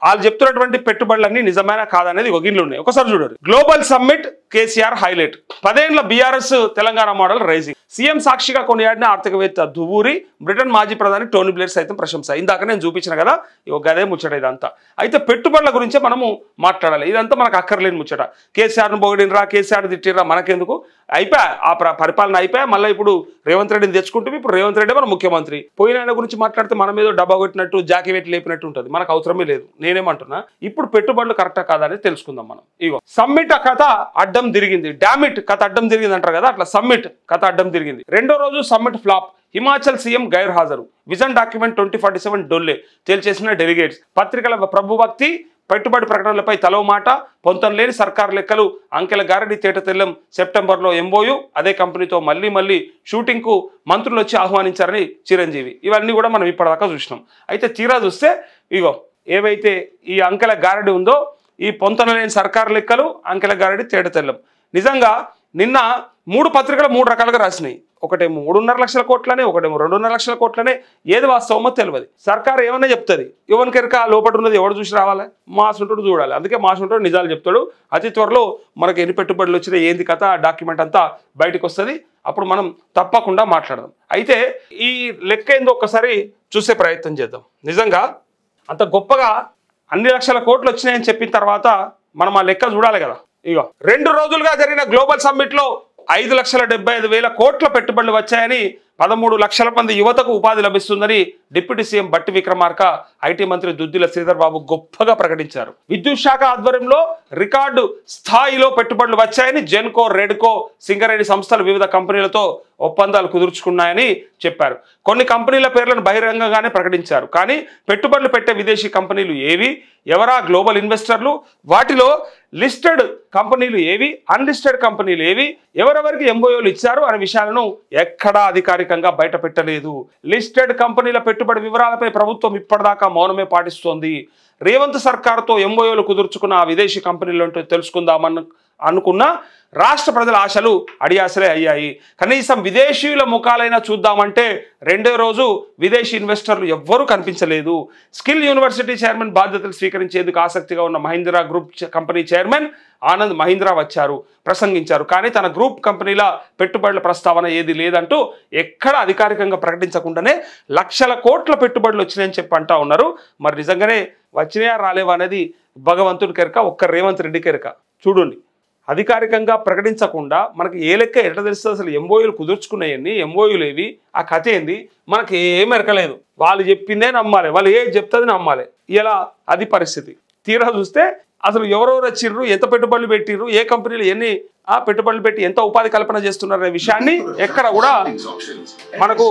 వాళ్ళు చెప్తున్నటువంటి పెట్టుబడులన్నీ నిజమైన కాదనేది ఒక గిన్నెలు ఉన్నాయి. ఒకసారి చూడండి. Global summit KCR highlight. 10 ఏళ్ల BRS Telangana model rising. CM సాక్షిగా కొనియాడిన ఆర్థికవేత్త దువ్వూరి, బ్రిటన్ మాజీ ప్రధాని టోనీ బ్లేర్ సైతం ప్రశంస. ఇందాక నేను చూపించిన కదా, గదే ముచ్చట ఇదంతా. అయితే పెట్టుబడుల గురించే మనము మాట్లాడాలి. ఇదంతా మనకు అక్కర్లేని ముచ్చట. కేసీఆర్ను పొగిడినరా, కేసీఆర్ తిట్టిరా, మనకెందుకు? అయిపోయా ఆ పరిపాలన అయిపోయా. మళ్ళీ ఇప్పుడు రేవంత్ రెడ్డిని తెచ్చుకుంటే ఇప్పుడు రేవంత్ రెడ్డి మన ముఖ్యమంత్రి. పోయిన ఆయన గురించి మాట్లాడితే మనం ఏదో డబ్బా కొట్టినట్టు, జాకీ పెట్టి లేపినట్టు ఉంటుంది. మనకు అవసరమే లేదు. నేనేమంటున్నా, ఇప్పుడు పెట్టుబడులు కరెక్టా కాదా అనేది తెలుసుకుందాం మనం. ఇగో సమ్మిట్ కథ అడ్డం తిరిగింది, డామిట్ కథ అడ్డం తిరిగింది అంటారు కదా, అట్లా సమ్మిట్ కథ అడ్డం తిరిగింది. రెండో రోజు సమ్మిట్ ఫ్లాప్. హిమాచల్ సీఎం గైర్ హాజరు. విజన్ డాక్యుమెంట్ 2047 డొల్లే తేల్చేసిన డెలిగేట్స్. పత్రికల ప్రభుభక్తి, పెట్టుబడి ప్రకటనలపై తలో మాట, పొంతం లేని సర్కారు లెక్కలు, అంకెల గారడి తేట తెల్లం. సెప్టెంబర్లో ఎంఓయూ, అదే కంపెనీతో మళ్ళీ షూటింగ్కు మంత్రులు వచ్చి ఆహ్వానించారని చిరంజీవి. ఇవన్నీ కూడా మనం ఇప్పటిదాకా చూసినాం. అయితే తీరా చూస్తే ఇగో ఏవైతే ఈ అంకెల గారడి ఉందో, ఈ పొంతన లేని సర్కారు లెక్కలు, అంకెల గారడి తేట తెల్లం. నిజంగా నిన్న 3 పత్రికలు 3 రకాలుగా రాసినాయి. ఒకటేమో 3.5 లక్షల కోట్లనే, ఒకటేమో 2.5 లక్షల కోట్లనే. ఏది వాస్తవమో తెలియదు. సర్కారు ఏమన్నా చెప్తుంది, ఎవరికెరక లోపల ఉన్నది ఎవడు చూసి రావాలి, మాసుంటాడు చూడాలి. అందుకే మాసుంటాడు నిజాలు చెప్తాడు. అతి త్వరలో మనకు ఎన్ని పెట్టుబడులు వచ్చినాయి, ఏంది కథ, డాక్యుమెంట్ అంతా బయటకు వస్తుంది. అప్పుడు మనం తప్పకుండా మాట్లాడదాం. అయితే ఈ లెక్క ఏందో ఒక్కసారి చూసే ప్రయత్నం చేద్దాం. నిజంగా అంత గొప్పగా అన్ని లక్షల కోట్లు వచ్చినాయని చెప్పిన తర్వాత మనం ఆ లెక్క చూడాలి కదా. ఇగో 2 రోజులుగా జరిగిన గ్లోబల్ సమ్మిట్ లో 5,75,000 కోట్ల పెట్టుబడులు వచ్చాయని, 13 లక్షల మంది యువతకు ఉపాధి లభిస్తుందని డిప్యూటీ సీఎం బట్టి విక్రమార్క, ఐటీ మంత్రి దుద్దిల శ్రీధర్ బాబు గొప్పగా ప్రకటించారు. విద్యుత్ శాఖ ఆధ్వర్యంలో రికార్డు స్థాయిలో పెట్టుబడులు వచ్చాయని జెన్కో, రెడ్కో, సింగరేణి సంస్థలు వివిధ కంపెనీలతో ఒప్పందాలు కుదుర్చుకున్నాయని చెప్పారు. కొన్ని కంపెనీల పేర్లను బహిరంగంగానే ప్రకటించారు. కానీ పెట్టుబడులు పెట్టే విదేశీ కంపెనీలు ఏవి, ఎవరా గ్లోబల్ ఇన్వెస్టర్లు, వాటిలో లిస్టెడ్ కంపెనీలు ఏవి, అన్లిస్టెడ్ కంపెనీలు ఏవి, ఎవరెవరికి ఎంఓయూలు ఇచ్చారు అనే విషయాలను ఎక్కడా అధికారికంగా బయట పెట్టలేదు. లిస్టెడ్ కంపెనీల పెట్టుబడి వివరాలపై ప్రభుత్వం ఇప్పటిదాకా మౌనమే పాటిస్తోంది. రేవంత్ సర్కారుతో ఎంఓయూలు కుదుర్చుకున్న ఆ విదేశీ కంపెనీలు తెలుసుకుందామని అనుకున్న రాష్ట్ర ప్రజల ఆశలు అడియాసలే అయ్యాయి. కనీసం విదేశీయుల ముఖాలైనా చూద్దామంటే రెండో రోజు విదేశీ ఇన్వెస్టర్లు ఎవ్వరూ కనిపించలేదు. స్కిల్ యూనివర్సిటీ చైర్మన్ బాధ్యతలు స్వీకరించేందుకు ఆసక్తిగా ఉన్న Mahindra group company chairman Anand Mahindra వచ్చారు, ప్రసంగించారు. కానీ తన గ్రూప్ కంపెనీల పెట్టుబడుల ప్రస్తావన ఏది లేదంటూ ఎక్కడ అధికారికంగా ప్రకటించకుండానే లక్షల కోట్ల పెట్టుబడులు వచ్చినాయని చెప్పి అంటా ఉన్నారు. మరి నిజంగానే వచ్చినాయా రాలేవా అనేది భగవంతుడి కెరక, ఒక్క రేవంత్ రెడ్డి కెరక. చూడండి, అధికారికంగా ప్రకటించకుండా మనకి ఏ లెక్క ఎట్లా తెలుస్తుంది? అసలు ఎంఓయూలు కుదుర్చుకున్నాయని, ఎంఓయూలు ఏవి, ఆ కథ ఏంది, మనకి ఏం ఎరకలేదు. వాళ్ళు చెప్పిందే నమ్మాలి, వాళ్ళు ఏది చెప్తుంది నమ్మాలి. ఇలా అది పరిస్థితి. తీరా చూస్తే అసలు ఎవరెవరు వచ్చిర్రు, ఎంత పెట్టుబడులు పెట్టిర్రు, ఏ కంపెనీలు ఎన్ని పెట్టుబడులు పెట్టి ఎంత ఉపాధి కల్పన చేస్తున్నారు అనే విషయాన్ని ఎక్కడ కూడా మనకు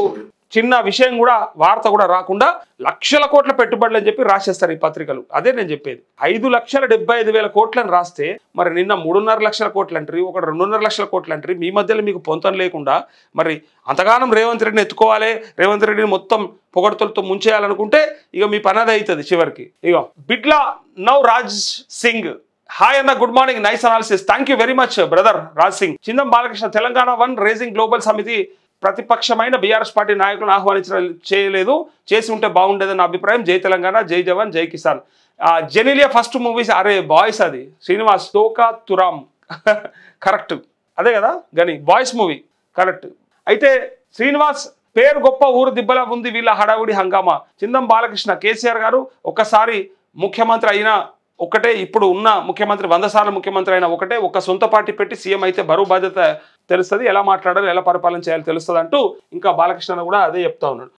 చిన్న విషయం కూడా, వార్త కూడా రాకుండా లక్షల కోట్ల పెట్టుబడులు అని చెప్పి రాసేస్తారు ఈ పత్రికలు. అదే నేను చెప్పేది. 5,75,000 కోట్లని రాస్తే మరి నిన్న 3.5 లక్షల కోట్లు అంటారు, ఒక 2.5 లక్షల కోట్లు అంటారు. మీ మధ్యలో మీకు పొంతం లేకుండా మరి అంతగానం రేవంత్ రెడ్డిని ఎత్తుకోవాలి, రేవంత్ రెడ్డిని మొత్తం పొగడ్తలతో ముంచేయాలనుకుంటే ఇక మీ పని అదే అవుతుంది చివరికి. ఇక బిడ్లా నౌ రాజ్ సింగ్, హాయ్ అన్న, good morning, nice analysis, thank you very much brother Raj Singh. Chindam Balakrishna, Telangana 1 rising global సమితి ప్రతిపక్షమైన బీఆర్ఎస్ పార్టీ నాయకులను ఆహ్వానించడం చేయలేదు, చేసి ఉంటే బాగుండేదన్న అభిప్రాయం. జై తెలంగాణ, జై జవాన్, జై కిసాన్. జెనిలియా ఫస్ట్ మూవీస్, అరే బాయ్స్, అది శ్రీనివాస్ తోకా తురామ్ కరెక్ట్, అదే కదా గని బాయ్స్ మూవీ కరెక్ట్. అయితే శ్రీనివాస్ పేరు గొప్ప, ఊరు దిబ్బలా ఉంది వీళ్ళ హడావుడి హంగామా. చిందం బాలకృష్ణ, కేసీఆర్ గారు ఒక్కసారి ముఖ్యమంత్రి అయినా ఒకటే, ఇప్పుడు ఉన్న ముఖ్యమంత్రి 100 సార్లు ముఖ్యమంత్రి అయినా ఒకటే, ఒక సొంత పార్టీ పెట్టి సీఎం అయితే బరువు బాధ్యత తెలుస్తుంది, ఎలా మాట్లాడాలి, ఎలా పరిపాలన చేయాలి తెలుస్తుంది అంటూ ఇంకా బాలకృష్ణ కూడా అదే చెప్తా ఉన్నాడు.